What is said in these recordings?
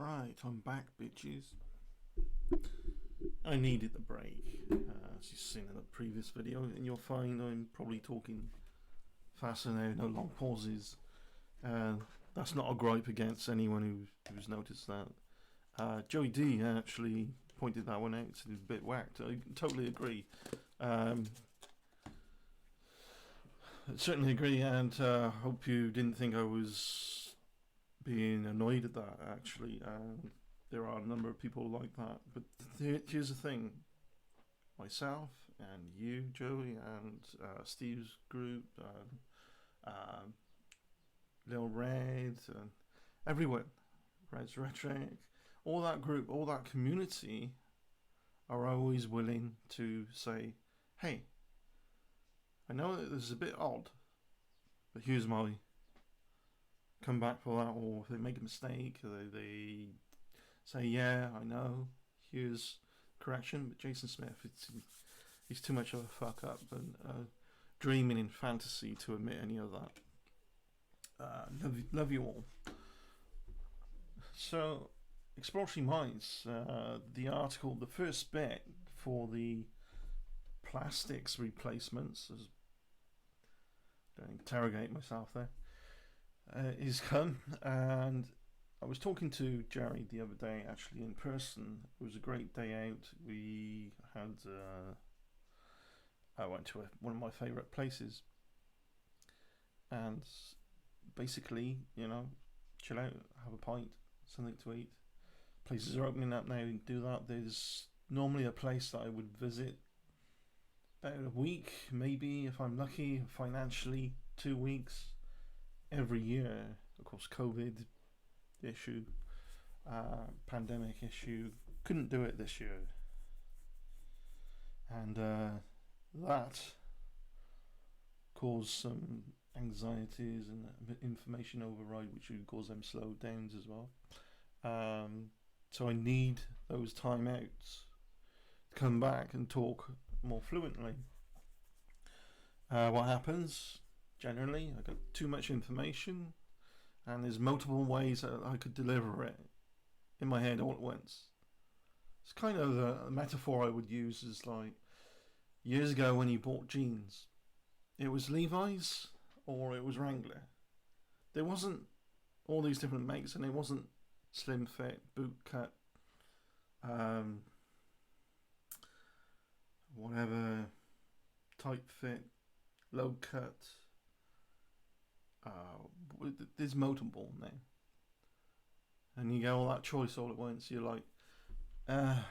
Right, I'm back, bitches. I needed the break, as you've seen in the previous video, and you'll find I'm probably talking faster now, no long pauses. That's not a gripe against anyone who's noticed that. Joey D actually pointed that one out. It's a bit whacked. I totally agree. Certainly agree, and hope you didn't think I was being annoyed at that. Actually, there are a number of people like that. But here's the thing: myself and you, Joey, and Steve's group, Lil Red, and everyone, Red's Rhetoric, all that group, all that community are always willing to say, hey, I know that this is a bit odd, but here's my comeback for that. Or if they make a mistake, they say, yeah, I know, here's correction. But Jason Smith, he's too much of a fuck up and dreaming in fantasy to admit any of that. Love you all. So, Exploratory Minds, the article, the first bit for the plastics replacements, as don't interrogate myself there, is come. And I was talking to Jerry the other day, actually in person. It was a great day out. We had I went to one of my favourite places, and basically, chill out, have a pint, something to eat. Places are opening up now and do that. There's normally a place that I would visit about a week, maybe if I'm lucky, financially 2 weeks every year. Of course, COVID issue, pandemic issue, couldn't do it this year, and that caused some anxieties and information override, which would cause them slowdowns as well. So I need those timeouts to come back and talk more fluently. What happens generally? I got too much information, and there's multiple ways that I could deliver it in my head all at once. It's kind of a metaphor I would use is like years ago when you bought jeans. It was Levi's or it was Wrangler. There wasn't all these different makes, and it wasn't slim fit, boot cut, whatever, tight fit, low cut. There's multiple now, and you get all that choice all at once. You're like, well,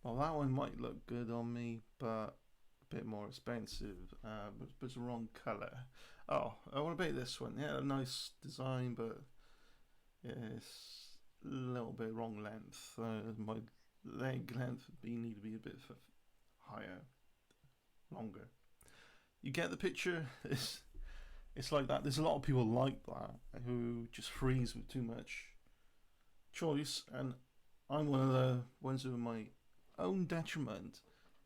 that one might look good on me, but a bit more expensive, but it's the wrong colour. Oh, what about this one? Yeah, a nice design, but it's a little bit wrong length. My leg length need to be a bit higher, longer. You get the picture? It's like that. There's a lot of people like that who just freeze with too much choice, and I'm one of the ones with my own detriment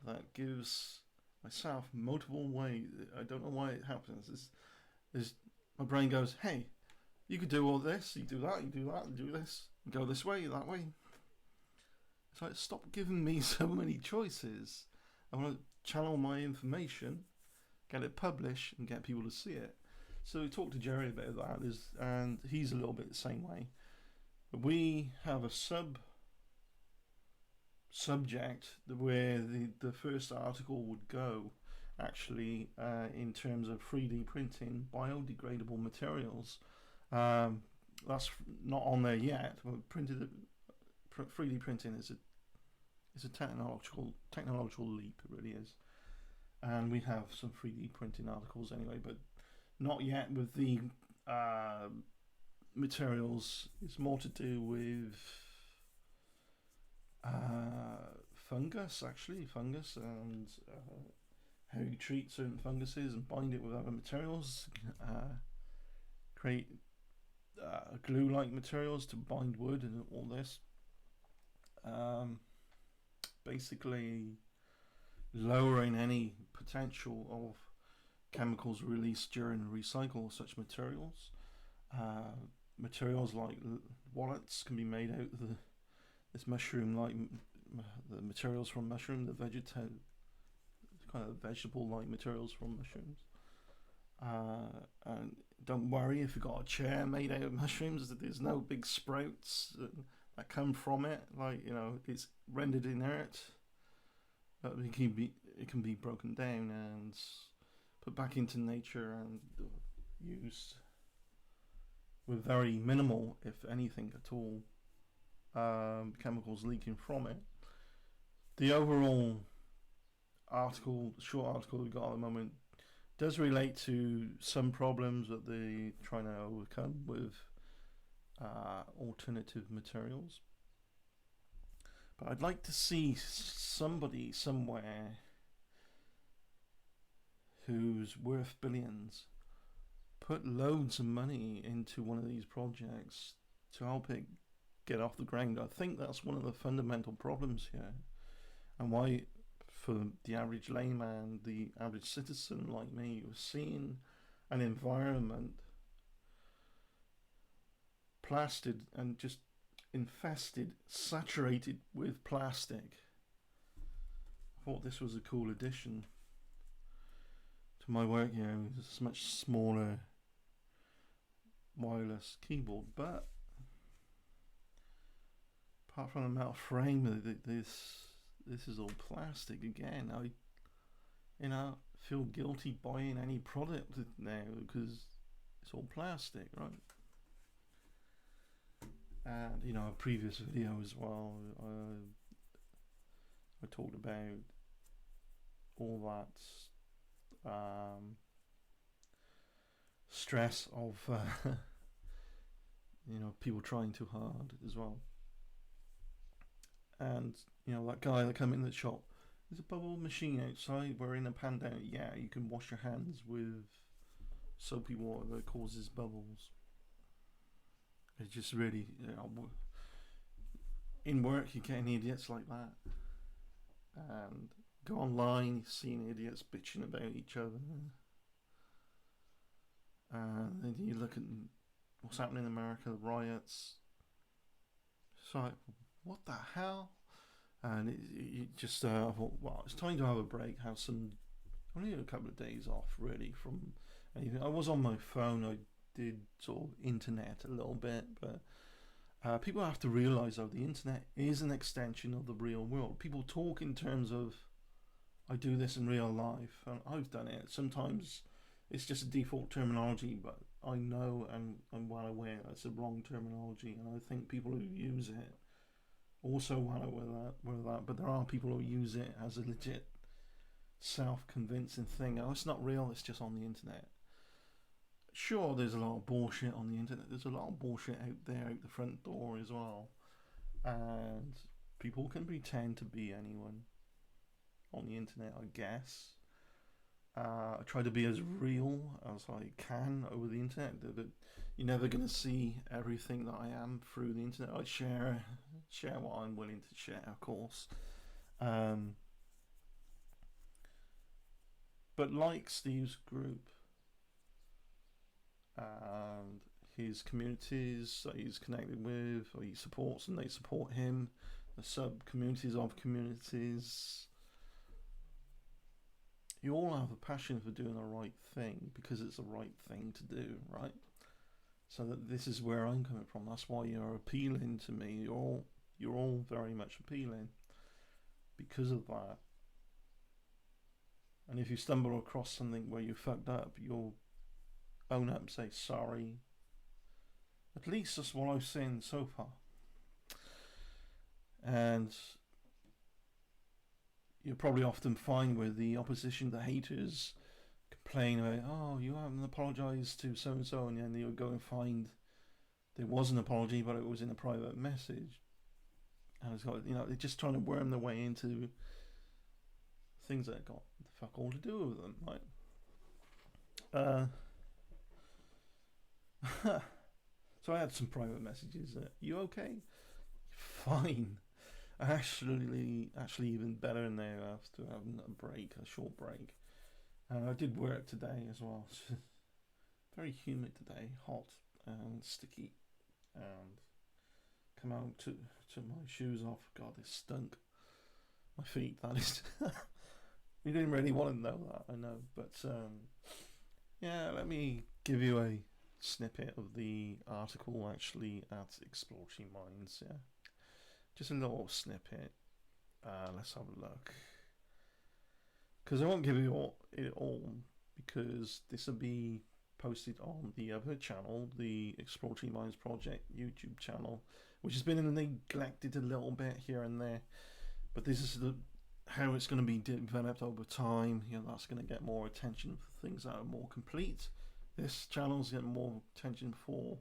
that gives myself multiple ways. I don't know why it happens. Is my brain goes, hey, you could do all this, you do that, you do that, you do this, you go this way, that way. It's like, stop giving me so many choices. I want to channel my information, get it published, and get people to see it. So we talked to Jerry about that, and he's a little bit the same way. We have a subject where the first article would go, actually, in terms of 3D printing biodegradable materials. That's not on there yet. 3D printing is a technological leap. It really is. And we have some 3D printing articles anyway, but not yet with the materials. It's more to do with fungus, and how you treat certain funguses and bind it with other materials, create glue-like materials to bind wood and all this. Basically lowering any potential of chemicals released during recycle of such materials, materials like wallets can be made out of this mushroom, like the materials from mushroom, the kind of vegetable-like materials from mushrooms. And don't worry if you've got a chair made out of mushrooms. There's no big sprouts that come from it. Like, you know, it's rendered inert. But it can be broken down and put back into nature and used with very minimal, if anything at all, chemicals leaking from it. The overall short article we got at the moment, does relate to some problems that they're trying to overcome with alternative materials. But I'd like to see somebody somewhere who's worth billions put loads of money into one of these projects to help it get off the ground. I think that's one of the fundamental problems here, and why for the average layman, the average citizen like me, who's seeing an environment plastered and just infested, saturated with plastic. I thought this was a cool addition to my work here. It's a much smaller wireless keyboard, but apart from the metal frame, this is all plastic again. I feel guilty buying any product now because it's all plastic, right? And a previous video as well, I talked about all that stress of people trying too hard as well. And that guy that came in the shop, there's a bubble machine outside. We're in a pandemic. Yeah, you can wash your hands with soapy water that causes bubbles. It's just really, in work you get idiots like that, and go online, you're seeing idiots bitching about each other, and then you look at what's happening in America, the riots. It's like, what the hell? And it just, I thought, well, it's time to have a break, only a couple of days off really from anything. I was on my phone, I did sort of internet a little bit, but people have to realise though, the internet is an extension of the real world. People talk in terms of, I do this in real life, and I've done it. Sometimes it's just a default terminology, but I know and I'm well aware that's the wrong terminology, and I think people who use it also well aware with that, but there are people who use it as a legit self-convincing thing. Oh, it's not real, it's just on the internet. Sure, there's a lot of bullshit on the internet. There's a lot of bullshit out there, out the front door as well. And people can pretend to be anyone on the internet, I guess. I try to be as real as I can over the internet. You're never going to see everything that I am through the internet. I share what I'm willing to share, of course. But like Steve's group, and his communities that he's connected with, or he supports and they support him, the sub-communities of communities, you all have a passion for doing the right thing because it's the right thing to do, right? So that this is where I'm coming from. That's why you're appealing to me. You're all very much appealing because of that. And if you stumble across something where you fucked up, you'll own up and say sorry. At least that's what I've seen so far. And you'll probably often find with the opposition, the haters complain about, oh, you haven't apologised to so and so, and then you'll go and find there was an apology, but it was in a private message. And it's got, they're just trying to worm their way into things that got fuck all to do with them, right? So I had some private messages. You okay? Fine. Actually even better now after having a short break. And I did work today as well. Very humid today, hot and sticky. and come out to my shoes off. God, this stunk. My feet, that is. You didn't really want to know that, I know. But yeah, let me give you a snippet of the article actually at Exploratory Minds. Yeah, just a little snippet. Let's have a look. Because I won't give you it all, because this will be posted on the other channel, the Exploratory Minds Project YouTube channel, which has been neglected a little bit here and there. But this is how it's going to be developed over time. You know, that's going to get more attention for things that are more complete. This channel's getting more attention for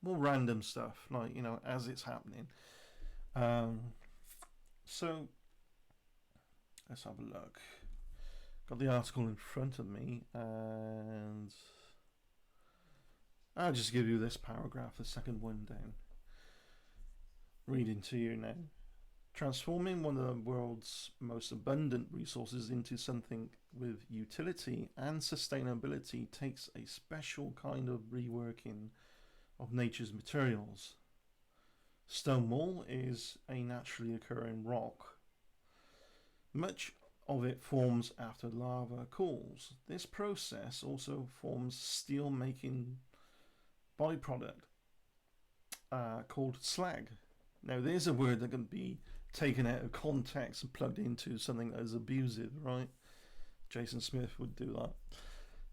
more random stuff, like, you know, as it's happening. So let's have a look. Got the article in front of me, and I'll just give you this paragraph, the second one down. Reading to you now. Transforming one of the world's most abundant resources into something with utility and sustainability takes a special kind of reworking of nature's materials. Stone wool is a naturally occurring rock. Much of it forms after lava cools. This process also forms steel making byproduct called slag. Now, there's a word that can be taken out of context and plugged into something that is abusive, right? Jason Smith would do that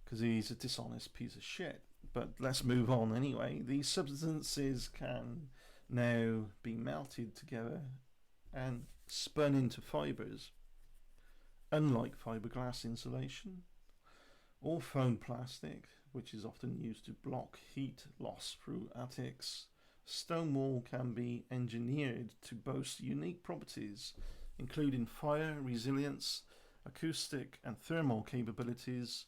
because he's a dishonest piece of shit. But let's move on anyway. These substances can now be melted together and spun into fibers. Unlike fiberglass insulation or foam plastic, which is often used to block heat loss through attics, stone wool can be engineered to boast unique properties, including fire resilience, acoustic and thermal capabilities,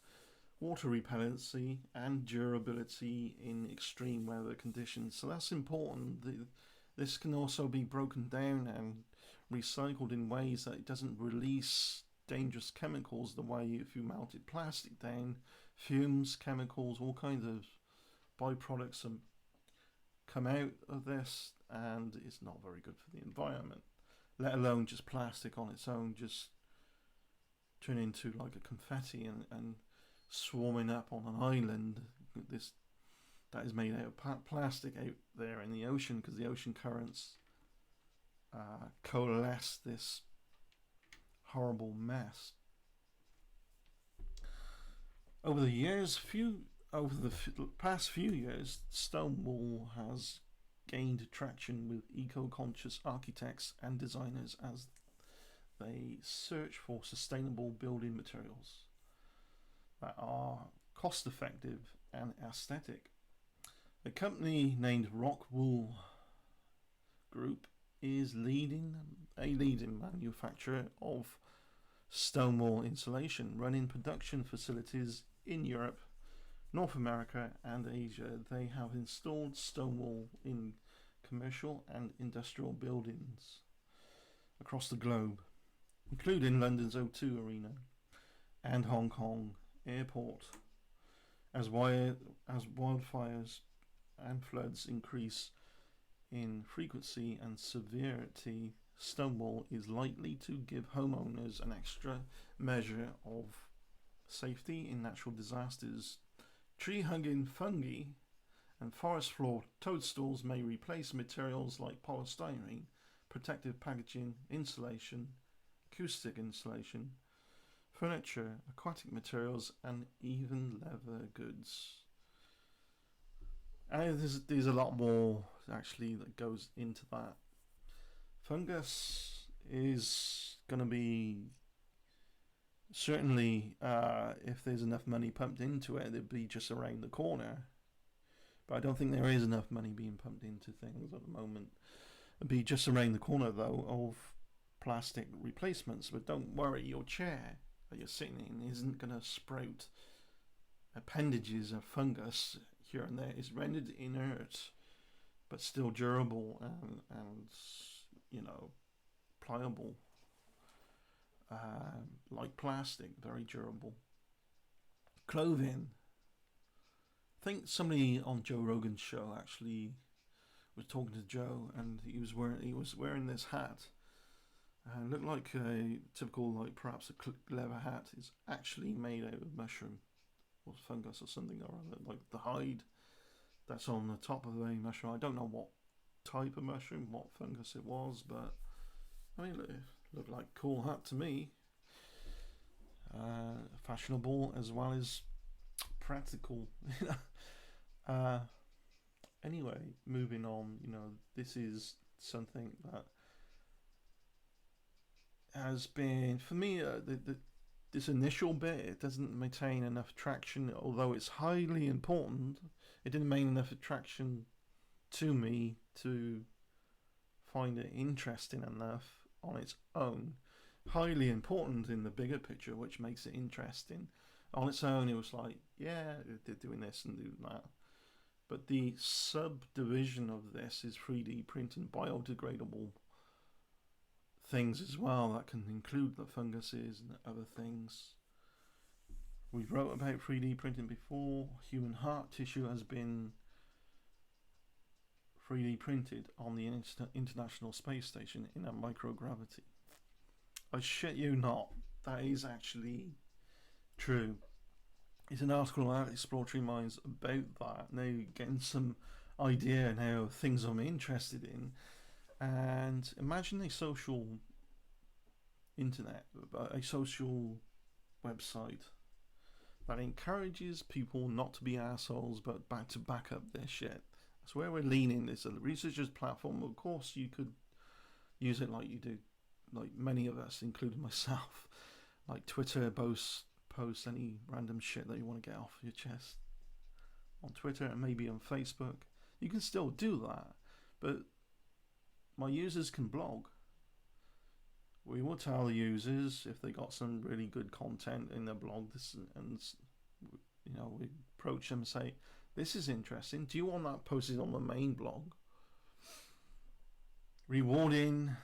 water repellency, and durability in extreme weather conditions. So that's important. This can also be broken down and recycled in ways that it doesn't release dangerous chemicals the way if you melted plastic down. Fumes, chemicals, all kinds of byproducts come out of this, and it's not very good for the environment, let alone just plastic on its own just turn into like a confetti and swarming up on an island this that is made out of plastic out there in the ocean, because the ocean currents coalesce this horrible mess. Over the past few years, stone wool has gained traction with eco-conscious architects and designers as they search for sustainable building materials that are cost-effective and aesthetic. A company named Rock Wool Group is a leading manufacturer of stone wool insulation, running production facilities in Europe, North America and Asia. They have installed stone wool in commercial and industrial buildings across the globe, including London's O2 Arena and Hong Kong Airport. As wildfires and floods increase in frequency and severity, stone wool is likely to give homeowners an extra measure of safety in natural disasters. Tree-hugging fungi and forest floor toadstools may replace materials like polystyrene, protective packaging, insulation, acoustic insulation, furniture, aquatic materials, and even leather goods. And there's a lot more actually that goes into that. Fungus is going to be certainly, if there's enough money pumped into it, it'd be just around the corner. But I don't think there is enough money being pumped into things at the moment. It'd be just around the corner though of plastic replacements. But don't worry, your chair that you're sitting in isn't going to sprout appendages of fungus here and there. It's rendered inert but still durable and you know, pliable, like plastic, very durable. Clothing. I think somebody on Joe Rogan's show actually was talking to Joe, and he was wearing this hat, and it looked like a typical, like perhaps a leather hat. Is actually made out of mushroom or fungus or something or other, like the hide that's on the top of a mushroom. I don't know what type of mushroom, what fungus it was, but I mean, it looked like a cool hat to me. Fashionable as well as practical. uh, anyway, moving on. This is something that has been for me. This initial bit, it doesn't maintain enough traction, although it's highly important. It didn't maintain enough attraction to me to find it interesting enough on its own. Highly important in the bigger picture, which makes it interesting. On its own, it was like, yeah, they're doing this and doing that. But the subdivision of this is 3D printing biodegradable things as well. That can include the funguses and other things. We wrote about 3D printing before. Human heart tissue has been 3D printed on the International Space Station in a microgravity. I shit you not, that is actually true. It's an article out Exploratory Minds about that. Now getting some idea now of things I'm interested in. And imagine a social internet, a social website that encourages people not to be assholes but to back up their shit. That's where we're leaning. It's a researcher's platform. Of course, you could use it like you do, like many of us, including myself, like Twitter, post any random shit that you want to get off your chest on Twitter and maybe on Facebook. You can still do that, but my users can blog. We will tell the users if they got some really good content in their blog, and we approach them and say, this is interesting. Do you want that posted on the main blog? Rewarding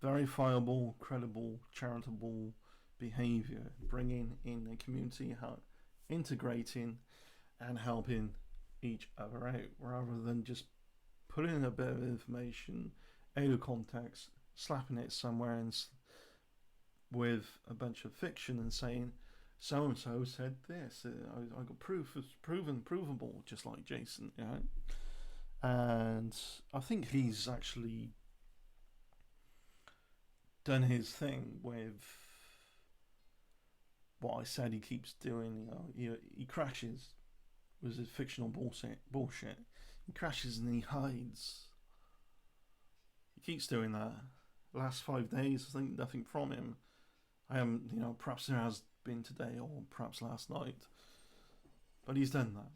verifiable, credible, charitable behavior, bringing in the community, integrating and helping each other out, rather than just putting in a bit of information out of context, slapping it somewhere and with a bunch of fiction and saying so and so said this. I got proof. It's provable, just like Jason, And I think he's actually done his thing with what I said he keeps doing. He crashes with his fictional bullshit. He crashes and he hides. He keeps doing that. Last 5 days, I think nothing from him. I haven't, perhaps there has been today or perhaps last night, but he's done that.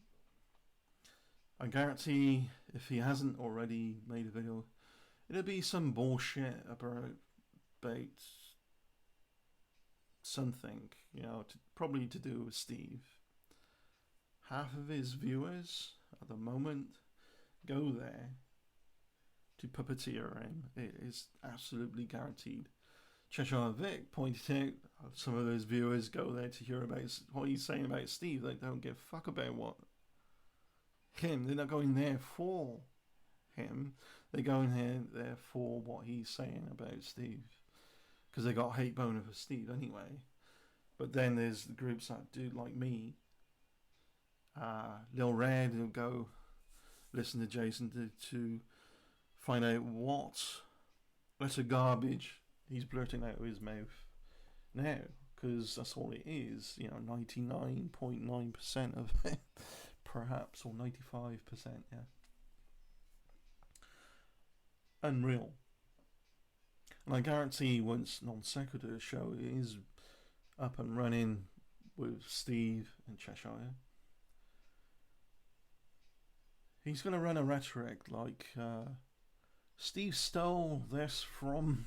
I guarantee if he hasn't already made a video, it'll be some bullshit about something, probably to do with Steve. Half of his viewers at the moment go there to puppeteer him. It is absolutely guaranteed. Cheshire Vic pointed out some of those viewers go there to hear about what he's saying about Steve. They don't give a fuck about him. They're not going there for him. They're going there for what he's saying about Steve, because they got hate boner for Steve anyway. But then there's the groups that do, like me, lilred, who go listen to Jason to find out what utter garbage he's blurting out of his mouth now, because that's all it is. 99.9% of it, perhaps, or 95%. Yeah, unreal. And I guarantee once Non Sequitur show is up and running with Steve and Cheshire, he's going to run a rhetoric like Steve stole this from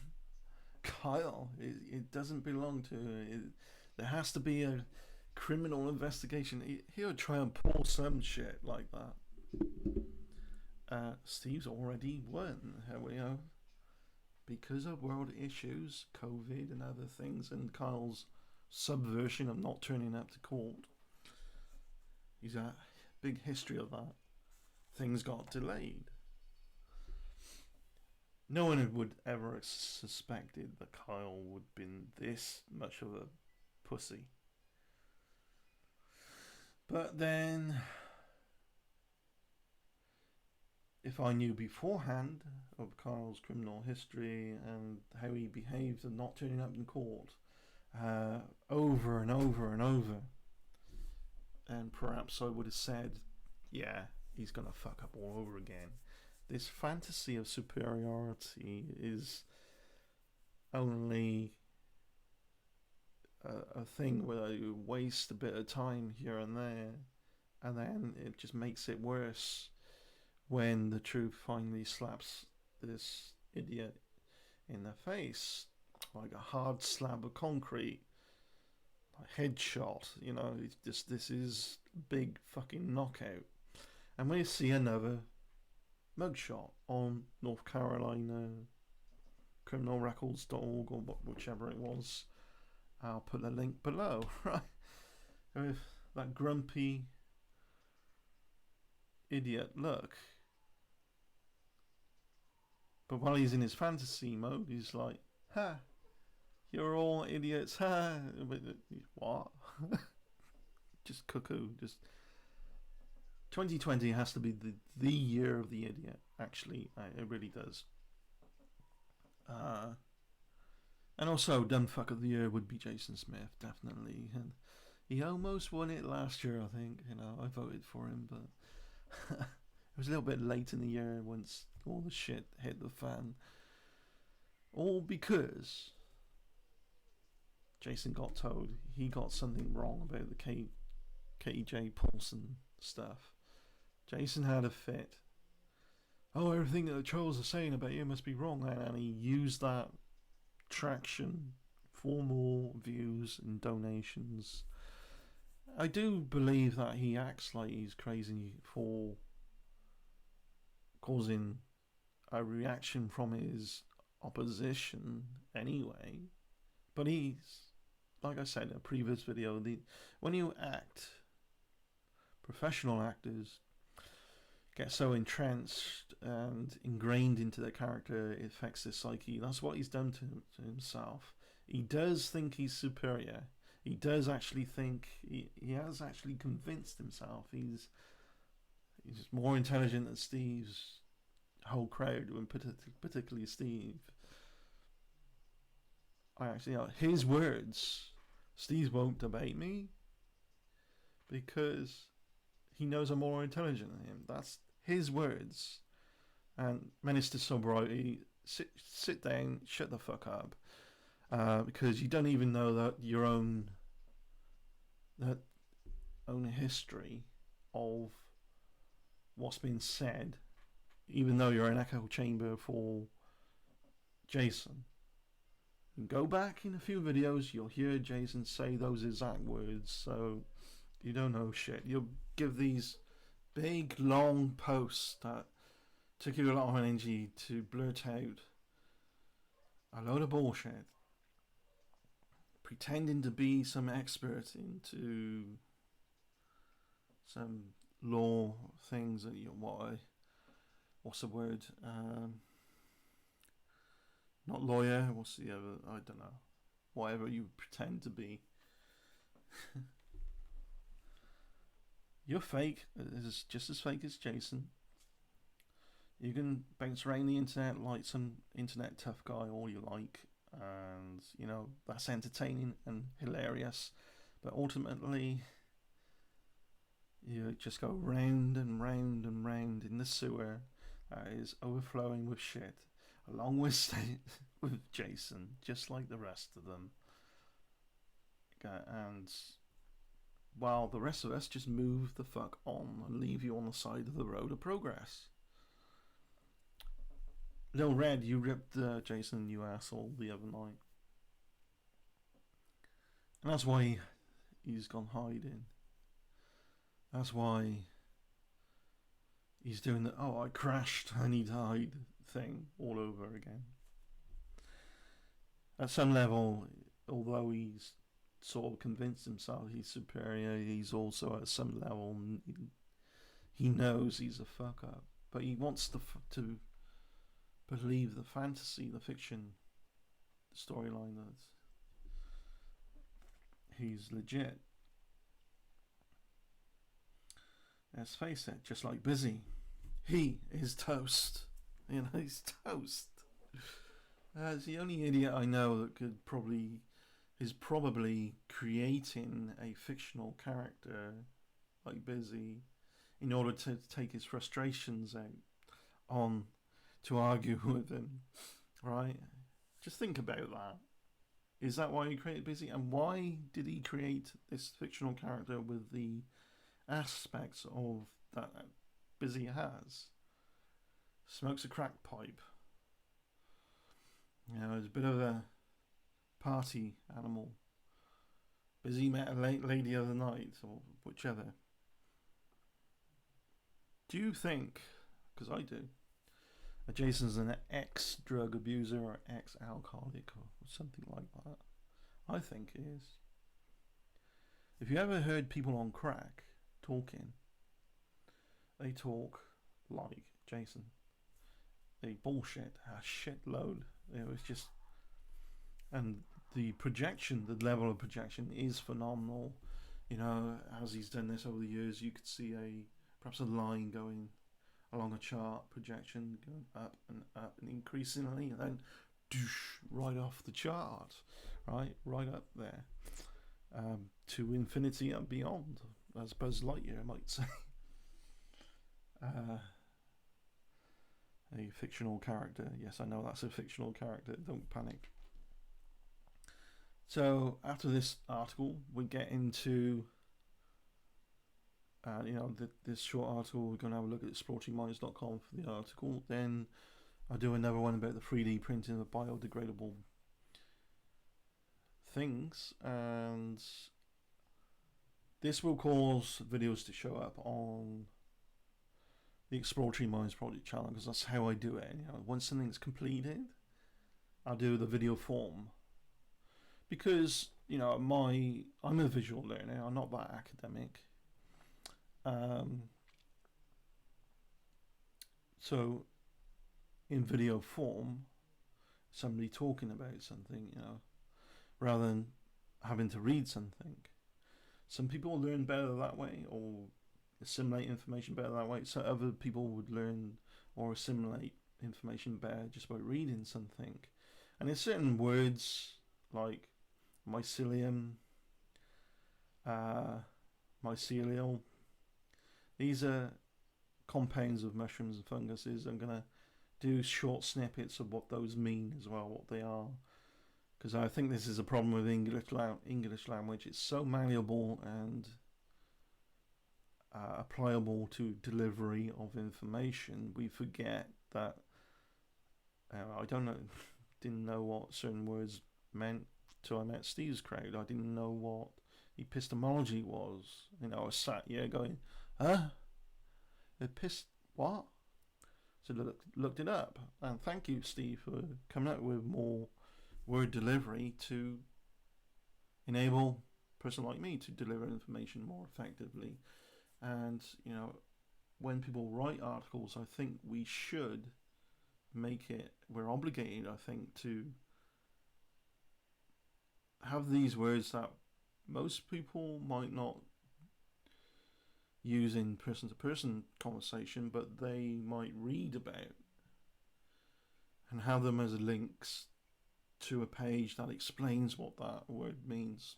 Kyle. It doesn't belong to it. There has to be a criminal investigation. He'll try and pull some shit like that. Steve's already won. Here we go. Because of world issues, COVID and other things, and Kyle's subversion of not turning up to court. He's a big history of that. Things got delayed. No one would ever have suspected that Kyle would have been this much of a pussy. But then, if I knew beforehand of Kyle's criminal history and how he behaved and not turning up in court over and over and over, and perhaps I would have said, yeah, he's going to fuck up all over again. This fantasy of superiority is only a thing where you waste a bit of time here and there, and then it just makes it worse when the truth finally slaps this idiot in the face like a hard slab of concrete, like headshot. You know, it's just, this is big fucking knockout. And we see another mugshot on North Carolina criminalrecords.org or whichever it was. I'll put the link below, right? With that grumpy idiot look. But while he's in his fantasy mode, he's like, ha, you're all idiots, ha. What? Just cuckoo. Just 2020 has to be the year of the idiot. Actually, it really does. And also, dumb fuck of the year would be Jason Smith, definitely. And he almost won it last year, I think. You know, I voted for him, but it was a little bit late in the year once all the shit hit the fan. All because Jason got told he got something wrong about the KJ Paulson stuff. Jason had a fit. Oh, everything that the trolls are saying about you must be wrong, and he used that traction for more views and donations. I do believe that he acts like he's crazy for causing a reaction from his opposition anyway. But he's, like I said in a previous video, when you act, professional actors get so entranced and ingrained into their character, it affects their psyche. That's what he's done to himself. He does think he's superior. He does actually think, he has actually convinced himself he's more intelligent than Steve's whole crowd, and particularly Steve. I actually, his words, Steve won't debate me because he knows I'm more intelligent than him. That's his words. And Minister Sobriety, sit down, shut the fuck up, because you don't even know that your own history of what's been said, even though you're an echo chamber for Jason. Go back in a few videos, you'll hear Jason say those exact words, so you don't know shit. You'll give these big, long posts that took you a lot of energy to blurt out a load of bullshit, pretending to be some expert into some law things that what's the word? Not lawyer. What's the other? I don't know. Whatever you pretend to be. You're fake. It's just as fake as Jason. You can bounce around the internet like some internet tough guy all you like, and you know that's entertaining and hilarious. But ultimately, you just go round and round and round in the sewer that is overflowing with shit, along with with Jason, just like the rest of them. And while the rest of us just move the fuck on and leave you on the side of the road of progress. lilred, you ripped Jason, you asshole, the other night. And that's why he's gone hiding. That's why he's doing the, oh, I crashed, I need to hide thing all over again. At some level, although he's sort of convinced himself he's superior, he's also at some level, he knows he's a fuck up. But he wants to believe the fantasy, the fiction storyline that he's legit. Let's face it, just like Busy, he is toast. You know, he's toast. He's the only idiot I know that is probably creating a fictional character like Busy in order to take his frustrations out on to argue with him, right? Just think about that. Is that why he created Busy? And why did he create this fictional character with the aspects of that Busy has? Smokes a crack pipe. You know, he's a bit of a party animal. Busy met a lady the other night, or whichever. Do you think, because I do, that Jason's an ex-drug abuser or ex-alcoholic or something like that? I think he is. If you ever heard people on crack talking, they talk like Jason. They bullshit a shitload. It was just, and the projection, the level of projection is phenomenal. You know, as he's done this over the years, you could see perhaps a line going along a chart, projection going up and increasingly, and then doosh, right off the chart, right up there, to infinity and beyond, as Buzz Lightyear might say. A fictional character. Yes, I know that's a fictional character. Don't panic. So after this article, we get into this short article. We're going to have a look at exploratoryminds.com for the article. Then I'll do another one about the 3D printing of biodegradable things, and this will cause videos to show up on the Exploratory Minds Project channel, because that's how I do it. You know, once something's completed, I'll do the video form, because you know I'm a visual learner. I'm not that academic. So in video form, somebody talking about something, you know, rather than having to read something. Some people learn better that way, or assimilate information better that way. So other people would learn or assimilate information better just by reading something. And there's certain words like mycelium, mycelial. These are compounds of mushrooms and funguses. I'm going to do short snippets of what those mean as well, what they are. Because I think this is a problem with English language. It's so malleable and applicable to delivery of information. We forget that. I didn't know what certain words meant till I met Steve's crowd. I didn't know what epistemology was. You know, I was sat here going, huh? What? So looked it up. And thank you, Steve, for coming up with more word delivery to enable a person like me to deliver information more effectively. And, you know, when people write articles, I think we should we're obligated, I think, to have these words that most people might not use in person-to-person conversation, but they might read about, and have them as links to a page that explains what that word means.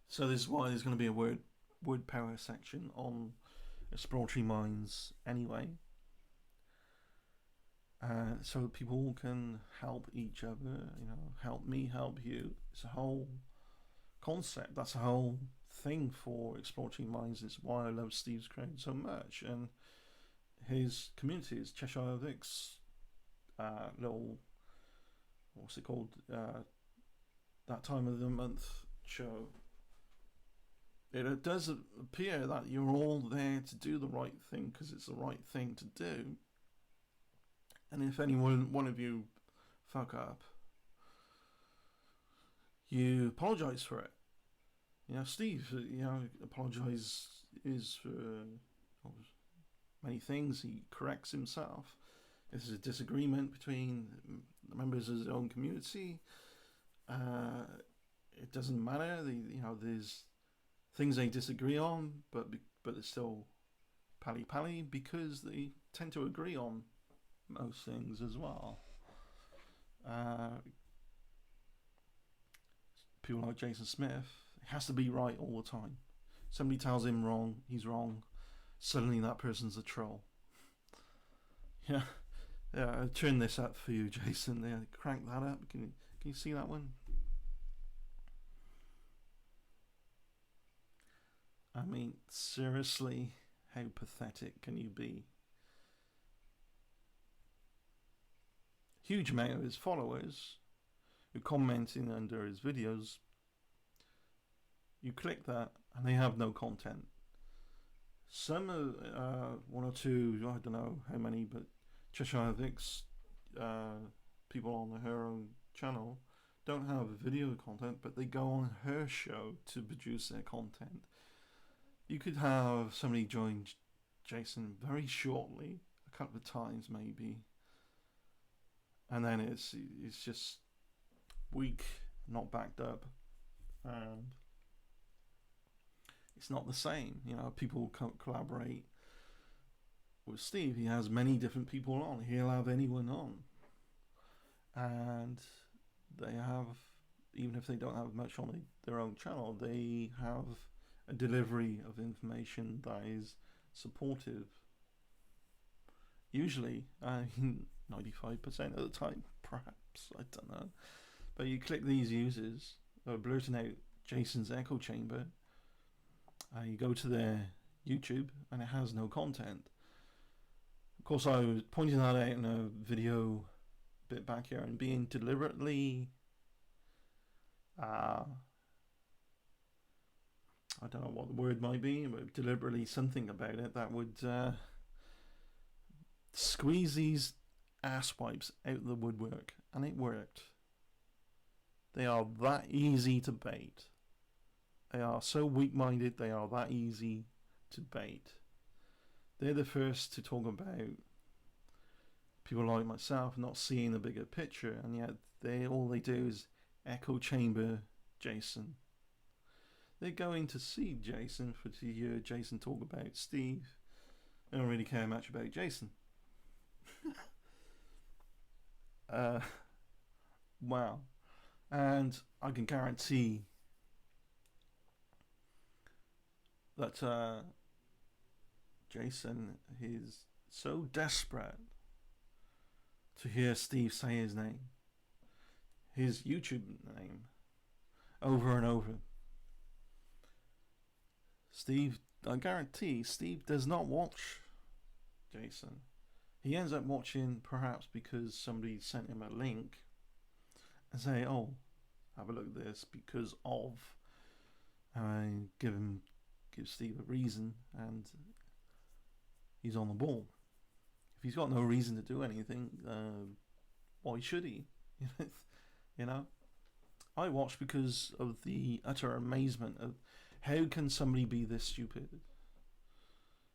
So this is why there's going to be a word power section on Exploratory Minds anyway, so that people can help each other, you know, help me, help you. It's a whole concept. That's a whole thing for Exploratory Minds. It's why I love Steve's crowd so much, and his community is Cheshire Vic's little, what's it called, that time of the month show. It does appear that you're all there to do the right thing because it's the right thing to do. And if one of you fuck up, you apologise for it. You know, Steve, you know, apologise for many things. He corrects himself. there's a disagreement between members of his own community, it doesn't matter. There's things they disagree on, but it's still pally pally because they tend to agree on most things as well. People like Jason Smith, it has to be right all the time. Somebody tells him wrong, he's wrong. Suddenly that person's a troll. Yeah, I'll turn this up for you, Jason. There, crank that up. Can you see that one? I mean, seriously, how pathetic can you be? Huge amount of his followers who commenting under his videos. You click that, and they have no content. Some, one or two, I don't know how many, but Cheshire Vic's people on her own channel don't have video content, but they go on her show to produce their content. You could have somebody join Jason very shortly, a couple of times maybe, and then it's just weak, not backed up, and it's not the same. People collaborate with Steve. He has many different people on. He'll have anyone on, and they have, even if they don't have much on their own channel, they have a delivery of information that is supportive. Usually, 95% of the time, perhaps, I don't know. But you click these users who are blurting out Jason's echo chamber, you go to their YouTube, and it has no content. Of course, I was pointing that out in a video a bit back here, and being deliberately I don't know what the word might be, but deliberately something about it that would squeeze these asswipes out of the woodwork, and it worked. They are that easy to bait. They are so weak-minded, they are that easy to bait. They're the first to talk about people like myself not seeing the bigger picture, and yet all they do is echo chamber Jason. They're going to see Jason to hear Jason talk about Steve. They don't really care much about Jason. Wow. And I can guarantee that Jason is so desperate to hear Steve say his name, his YouTube name, over and over. Steve, I guarantee Steve does not watch Jason. He ends up watching perhaps because somebody sent him a link and say, oh, have a look at this because of, and give Steve a reason, and he's on the ball. If he's got no reason to do anything, why should he? I watch because of the utter amazement of how can somebody be this stupid?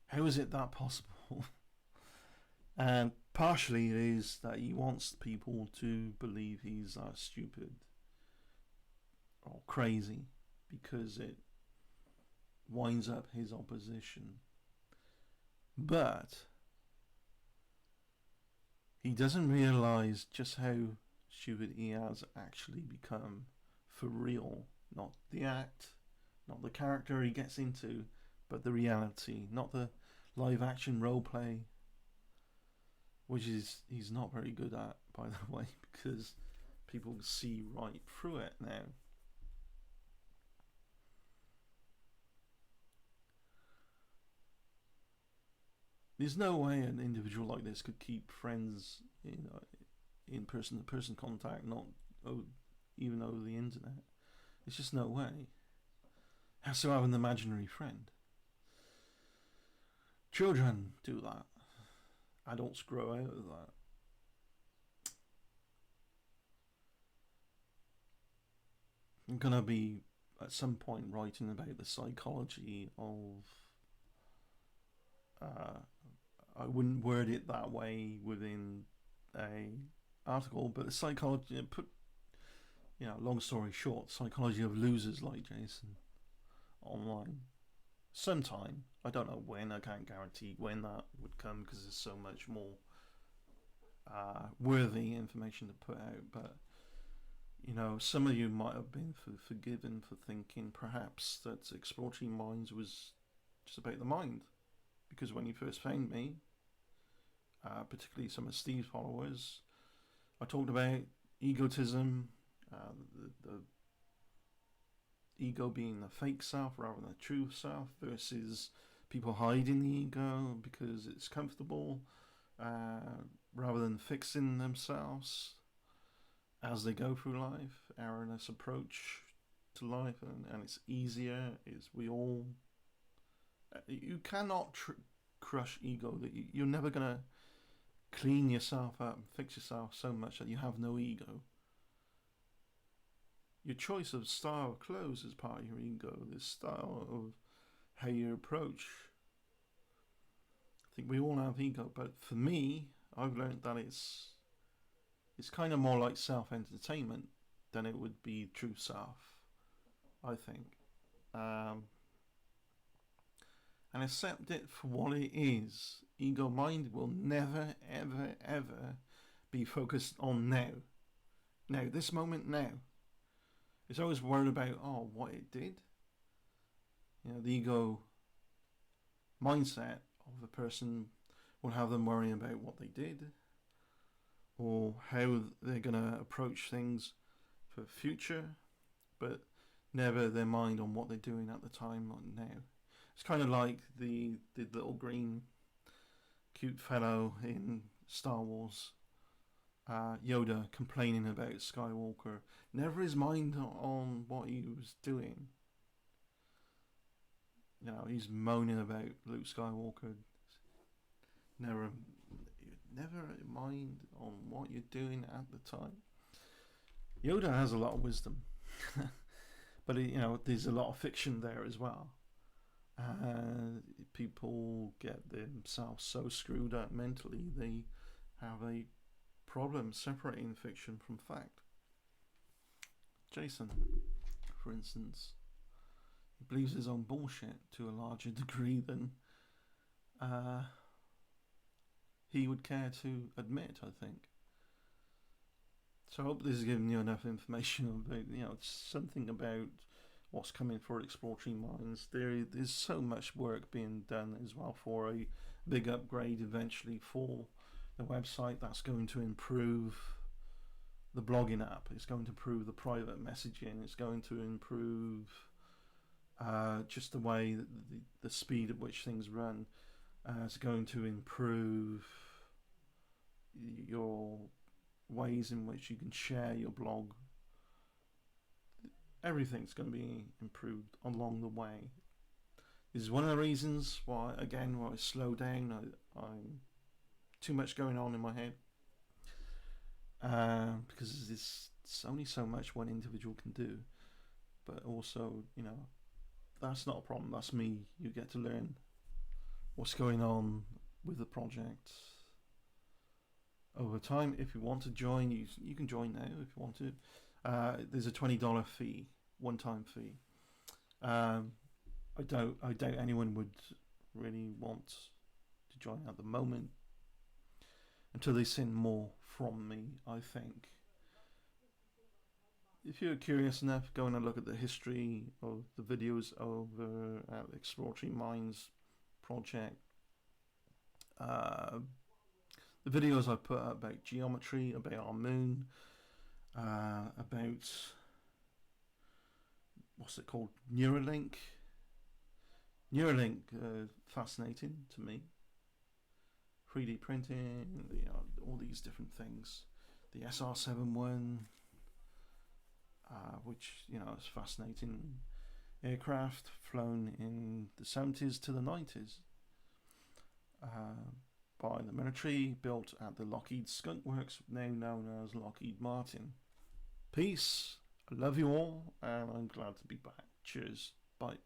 How is it that possible? And partially it is that he wants people to believe he's stupid or crazy because it winds up his opposition. But he doesn't realise just how stupid he has actually become for real. Not the act, not the character he gets into, but the reality, not the live action role play, which he's not very good at, by the way, because people see right through it now. There's no way an individual like this could keep friends in person-to-person contact, not even over the internet. There's just no way. Has to have an imaginary friend. Children do that. Adults grow out of that. I'm gonna be at some point writing about the psychology of I wouldn't word it that way within a article, but the psychology long story short, psychology of losers like Jason online. Sometime, I don't know when, I can't guarantee when that would come because there's so much more worthy information to put out, but some of you might have been forgiven for thinking perhaps that Exploratory Minds was just about the mind, because when you first found me, particularly some of Steve's followers, I talked about egotism, the ego being the fake self rather than the true self, versus people hiding the ego because it's comfortable, rather than fixing themselves as they go through life. Our honest approach to life, and it's easier. You cannot crush ego. That you're never gonna clean yourself up and fix yourself so much that you have no ego. Your choice of style of clothes is part of your ego. The style of how you approach. I think we all have ego, but for me, I've learned that it's kind of more like self-entertainment than it would be true self, I think. And accept it for what it is. Ego mind will never, ever, ever be focused on now. Now, this moment now. It's always worried about, what it did. The ego mindset of the person will have them worrying about what they did, or how they're going to approach things for the future, but never their mind on what they're doing at the time, like now. It's kind of like the little green cute fellow in Star Wars, Yoda, complaining about Skywalker. Never his mind on what he was doing. He's moaning about Luke Skywalker. Never mind on what you're doing at the time. Yoda has a lot of wisdom, but there's a lot of fiction there as well. People get themselves so screwed up mentally, they have a problem separating fiction from fact. Jason, for instance, he believes his own bullshit to a larger degree than he would care to admit, I think. So I hope this has given you enough information about, something about what's coming for Exploratory Minds. There's so much work being done as well for a big upgrade eventually for the website that's going to improve the blogging app. It's going to improve the private messaging. It's going to improve just the way that the speed at which things run. It's going to improve your ways in which you can share your blog. Everything's going to be improved along the way. This is one of the reasons why I slow down. I'm too much going on in my head, because there's only so much one individual can do. But also, that's not a problem. That's me. You get to learn what's going on with the project over time. If you want to join, you can join now if you want to. There's a $20 fee, one-time fee. I doubt anyone would really want to join at the moment until they see more from me, I think. If you're curious enough, go and look at the history of the videos over at Exploratory Minds project. The videos I put up about geometry, about our moon, about what's it called, Neuralink. Fascinating to me. 3D printing, all these different things. The SR-71, which is fascinating aircraft flown in the 70s to the 90s by the military, built at the Lockheed Skunk Works, now known as Lockheed Martin. Peace. I love you all, and I'm glad to be back. Cheers. Bye.